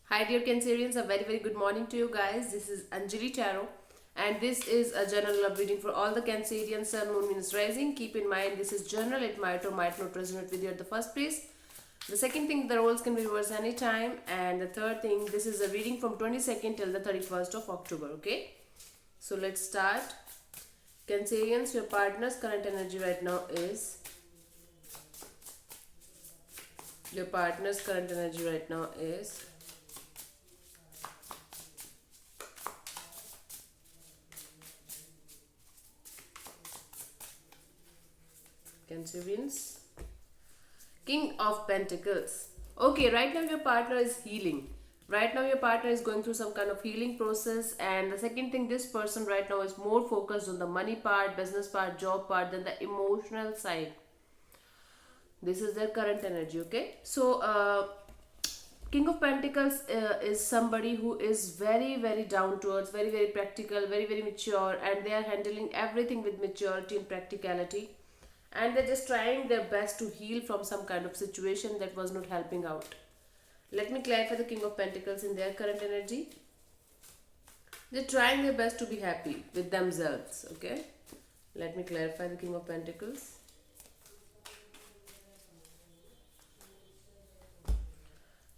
Hi dear Cancerians, a very good morning to you guys. This is Anjali Tarot and this is a general love reading for all the Cancerian Sun, Moon, Venus rising. Keep in mind this is general, it might or might not resonate with you at the first place. The second thing, the roles can be reversed anytime, and the third thing, this is a reading from 22nd till the 31st of October, okay? So let's start. Cancerians, your partner's current energy right now is your partner's current energy right now is Cancerians. King of Pentacles. Okay, right now your partner is healing. Right now your partner is going through some kind of healing process, and the second thing, this person right now is more focused on the money part, business part, job part than the emotional side. This is their current energy, okay? So King of Pentacles is somebody who is very down to earth, very practical, very mature, and they are handling everything with maturity and practicality, and they're just trying their best to heal from some kind of situation that was not helping out. Let me clarify the King of Pentacles in their current energy. They're trying their best to be happy with themselves, okay? Let me clarify the King of Pentacles.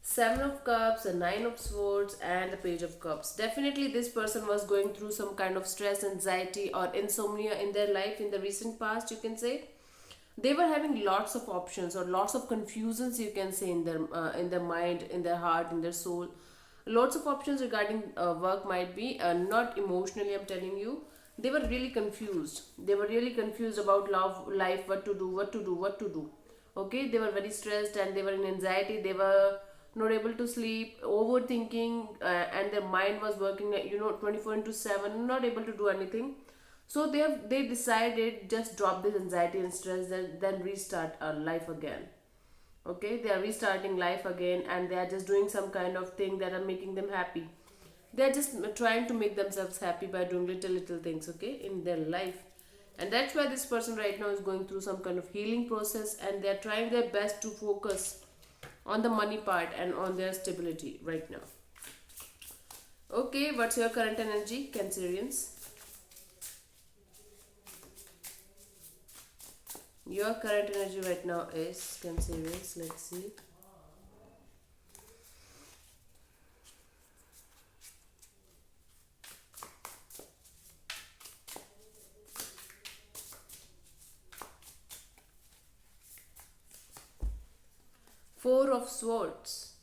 Seven of Cups, a Nine of Swords, and the Page of Cups. Definitely this person was going through some kind of stress, anxiety, or insomnia in their life in the recent past, you can say. They were having lots of options or lots of confusions, you can say, in their mind, in their heart, in their soul. Lots of options regarding work might be, not emotionally, I'm telling you. They were really confused. They were really confused about love, life, what to do. Okay, they were very stressed and they were in anxiety. They were not able to sleep, overthinking, and their mind was working, 24 into 7, not able to do anything. So they decided just drop this anxiety and stress, then restart life again. Okay, they are restarting life again, and they are just doing some kind of thing that are making them happy. They are just trying to make themselves happy by doing little things, okay, in their life. And that's why this person right now is going through some kind of healing process, and they are trying their best to focus on the money part and on their stability right now. Okay, what's your current energy, Cancerians? Your current energy right now is, Cancerians, let's see. Four of Swords.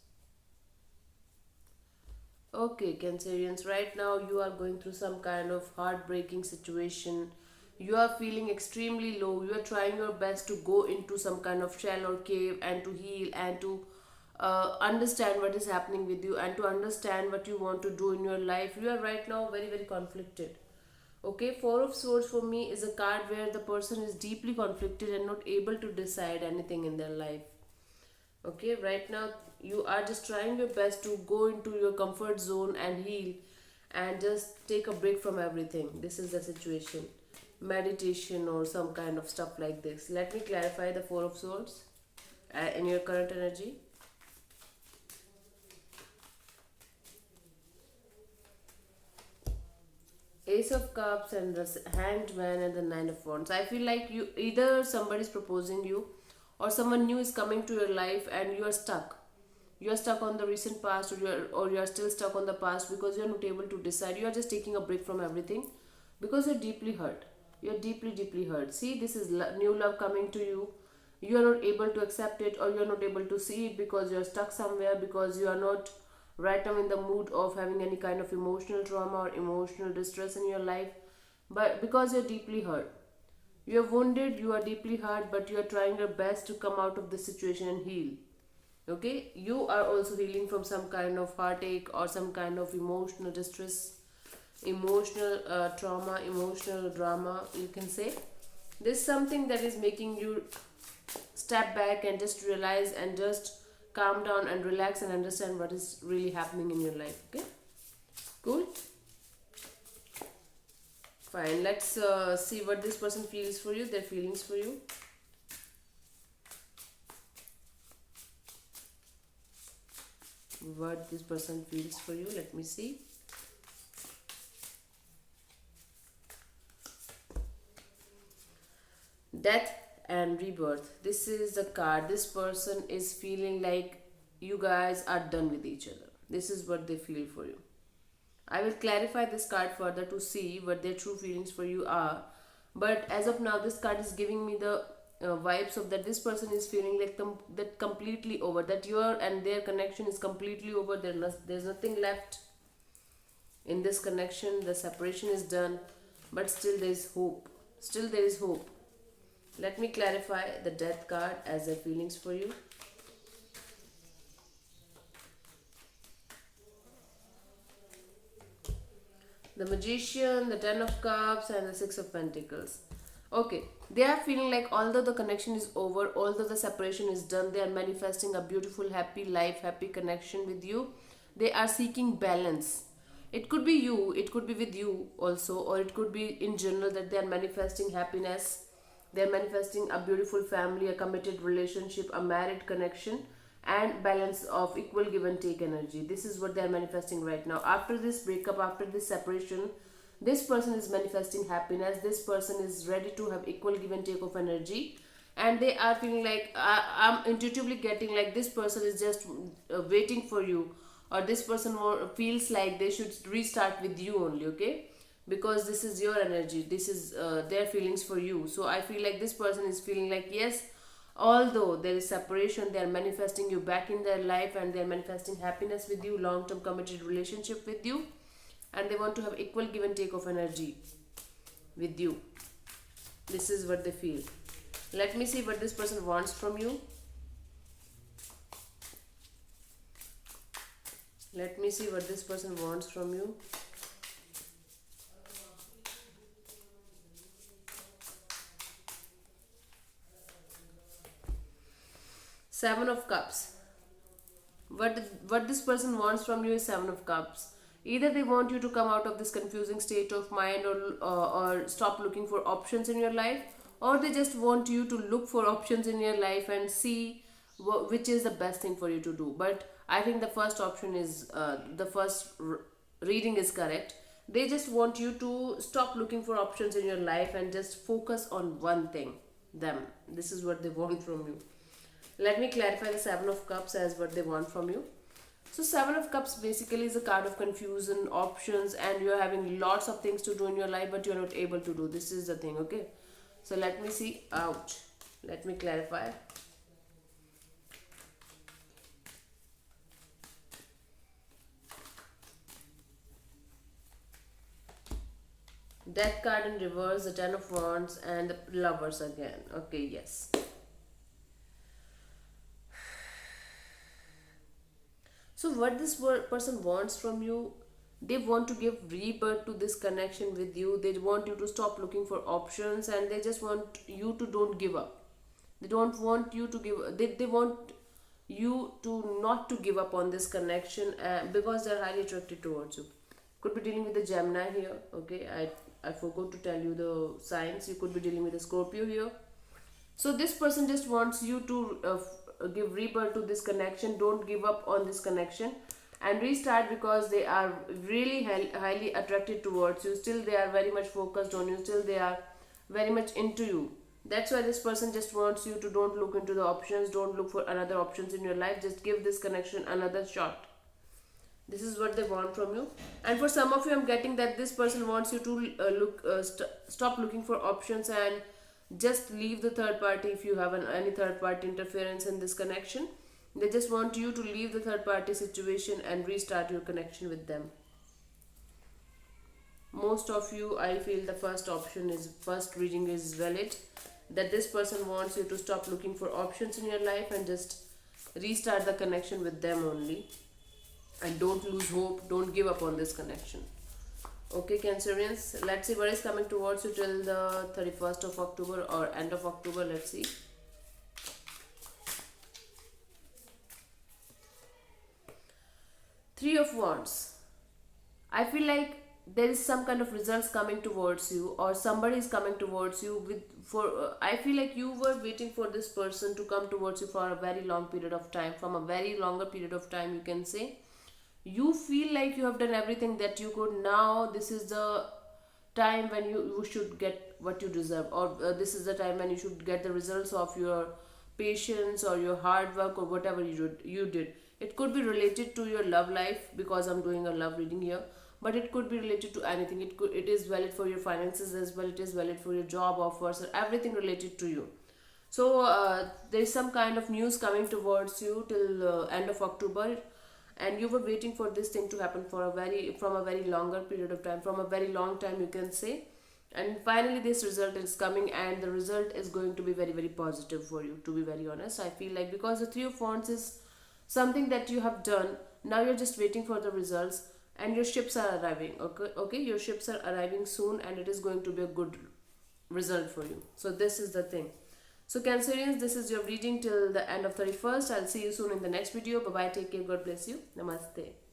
Okay, Cancerians, right now you are going through some kind of heartbreaking situation. You are feeling extremely low. You are trying your best to go into some kind of shell or cave and to heal and to understand what is happening with you and to understand what you want to do in your life. You are right now very conflicted. Okay, Four of Swords for me is a card where the person is deeply conflicted and not able to decide anything in their life. Okay, right now you are just trying your best to go into your comfort zone and heal and just take a break from everything. This is the situation. Meditation or some kind of stuff like this. Let me clarify the Four of Swords in your current energy. Ace of Cups and the Hanged Man and the Nine of Wands. I feel like you, either somebody is proposing you or someone new is coming to your life and you are stuck. You are stuck on the recent past, or you are still stuck on the past because you are not able to decide. You are just taking a break from everything because you're deeply hurt. You are deeply hurt. See, this is new love coming to you. You are not able to accept it, or you are not able to see it because you are stuck somewhere, because you are not right now in the mood of having any kind of emotional trauma or emotional distress in your life, but because you're deeply hurt. You're wounded, you are deeply hurt, but you are trying your best to come out of the situation and heal. Okay, you are also healing from some kind of heartache or some kind of emotional distress, emotional trauma, emotional drama, you can say. This is something that is making you step back and just realize and just calm down and relax and understand what is really happening in your life. Okay, cool, fine. Let's see what this person feels for you, their feelings for you. what this person feels for you. Let me see. Death and rebirth. This is the card. This person is feeling like you guys are done with each other. This is what they feel for you. I will clarify this card further to see what their true feelings for you are. But as of now, this card is giving me the vibes of that this person is feeling like that completely over. That your and their connection is completely over. There's nothing left in this connection. The separation is done, but still there is hope. Still there is hope. Let me clarify the death card as their feelings for you. The Magician, the Ten of Cups, and the Six of Pentacles. Okay, they are feeling like although the connection is over, although the separation is done, they are manifesting a beautiful, happy life, happy connection with you. They are seeking balance. It could be you, it could be with you also, or it could be in general that they are manifesting happiness. They are manifesting a beautiful family, a committed relationship, a married connection, and balance of equal give and take energy. This is what they are manifesting right now. After this breakup, after this separation, this person is manifesting happiness. This person is ready to have equal give and take of energy, and they are feeling like I'm intuitively getting like this person is just waiting for you, or this person feels like they should restart with you only. Okay, because this is your energy, this is their feelings for you. So I feel like this person is feeling like yes, although there is separation, they are manifesting you back in their life, and they are manifesting happiness with you, long term committed relationship with you, and they want to have equal give and take of energy with you. This is what they feel. Let me see what this person wants from you. Let me see what this person wants from you. Seven of Cups. What this person wants from you is Seven of Cups. Either they want you to come out of this confusing state of mind, or stop looking for options in your life, or they just want you to look for options in your life and see which is the best thing for you to do. But I think the first option is the first reading is correct. They just want you to stop looking for options in your life and just focus on one thing. Them. This is what they want from you. Let me clarify the Seven of Cups as what they want from you. So Seven of Cups basically is a card of confusion, options, and you're having lots of things to do in your life, but you're not able to do. This is the thing, okay? So let me see. Ouch. Let me clarify. Death card in reverse, the Ten of Wands, and the Lovers again. Okay, yes. So what this person wants from you, they want to give rebirth to this connection with you. They want you to stop looking for options, and they just want you to don't give up. They don't want you to give. They want you to not to give up on this connection, because they're highly attracted towards you. Could be dealing with the Gemini here. Okay, I forgot to tell you the signs. You could be dealing with a Scorpio here. So this person just wants you to give rebirth to this connection. Don't give up on this connection and restart, because they are really highly attracted towards you. Still they are very much focused on you. Still they are very much into you. That's why this person just wants you to don't look into the options. Don't look for another options in your life. Just give this connection another shot. This is what they want from you. And for some of you, I'm getting that this person wants you to stop looking for options and just leave the third party. If you have any third party interference in this connection, they just want you to leave the third party situation and restart your connection with them. Most of you, I feel the first reading is valid, that this person wants you to stop looking for options in your life and just restart the connection with them only, and don't lose hope, don't give up on this connection. Okay, Cancerians, let's see what is coming towards you till the 31st of October or end of October. Let's see. Three of Wands. I feel like there is some kind of results coming towards you, or somebody is coming towards you with for I feel like you were waiting for this person to come towards you for a very long period of time, from a very longer period of time, you can say. You feel like you have done everything that you could. Now this is the time when you should get what you deserve, or this is the time when you should get the results of your patience or your hard work or whatever you did. It could be related to your love life, because I'm doing a love reading here, but it could be related to anything. It is valid for your finances as well, it is valid for your job offers, or everything related to you. So there is some kind of news coming towards you till end of October, and you were waiting for this thing to happen for a very longer period of time, from a very long time, you can say. And finally this result is coming, and the result is going to be very very positive for you, to be very honest. I feel like, because the Three of Wands is something that you have done, now you're just waiting for the results, and your ships are arriving. Okay, your ships are arriving soon, and it is going to be a good result for you. So this is the thing. So Cancerians, this is your reading till the end of 31st. I'll see you soon in the next video. Bye bye, take care, God bless you, namaste.